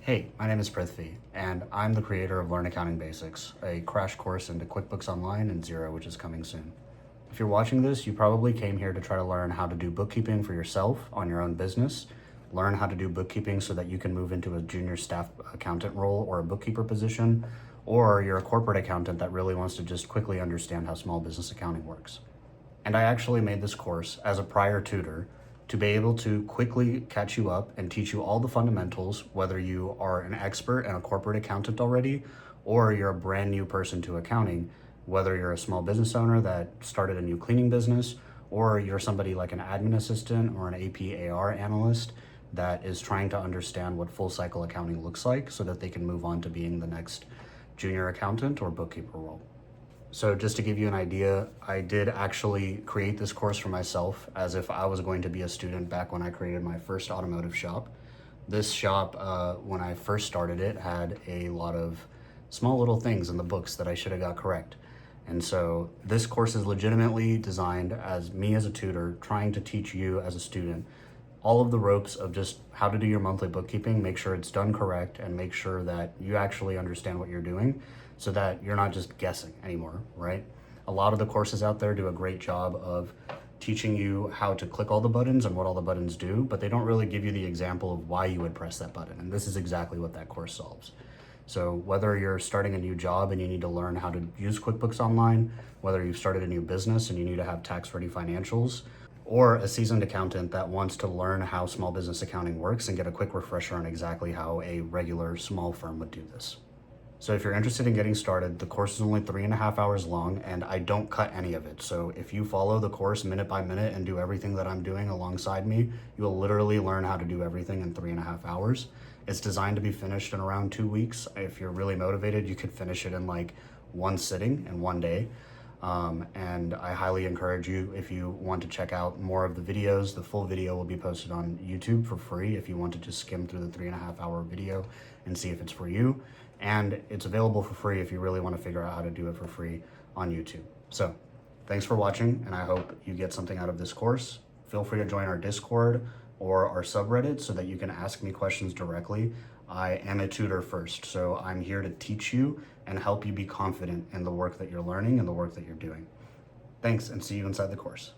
Hey, my name is Prithvi, and I'm the creator of Learn Accounting Basics, a crash course into QuickBooks Online and Xero, which is coming soon. If you're watching this, you probably came here to try to learn how to do bookkeeping for yourself on your own business, learn how to do bookkeeping so that you can move into a junior staff accountant role or a bookkeeper position, or you're a corporate accountant that really wants to just quickly understand how small business accounting works. And I actually made this course as a prior tutor to be able to quickly catch you up and teach you all the fundamentals, whether you are an expert and a corporate accountant already, or you're a brand new person to accounting, whether you're a small business owner that started a new cleaning business, or you're somebody like an admin assistant or an APAR analyst that is trying to understand what full cycle accounting looks like so that they can move on to being the next junior accountant or bookkeeper role. So just to give you an idea, I did actually create this course for myself as if I was going to be a student back when I created my first automotive shop. This shop, when I first started it, had a lot of small little things in the books that I should have got correct. And so this course is legitimately designed as me as a tutor trying to teach you as a student all of the ropes of just how to do your monthly bookkeeping, make sure it's done correct, and make sure that you actually understand what you're doing so that you're not just guessing anymore, right? A lot of the courses out there do a great job of teaching you how to click all the buttons and what all the buttons do, but they don't really give you the example of why you would press that button. And this is exactly what that course solves. So whether you're starting a new job and you need to learn how to use QuickBooks Online, whether you've started a new business and you need to have tax-ready financials, or a seasoned accountant that wants to learn how small business accounting works and get a quick refresher on exactly how a regular small firm would do this. So if you're interested in getting started, the course is only 3.5 hours long and I don't cut any of it. So if you follow the course minute by minute and do everything that I'm doing alongside me, you will literally learn how to do everything in 3.5 hours. It's designed to be finished in around 2 weeks. If you're really motivated, you could finish it in like one sitting in one day. And I highly encourage you, if you want to check out more of the videos, the full video will be posted on YouTube for free if you want to just skim through the 3.5 hour video and see if it's for you. And it's available for free if you really want to figure out how to do it for free on YouTube. So thanks for watching, and I hope you get something out of this course. Feel free to join our Discord or our subreddit so that you can ask me questions directly. I am a tutor first, so I'm here to teach you and help you be confident in the work that you're learning and the work that you're doing. Thanks, and see you inside the course.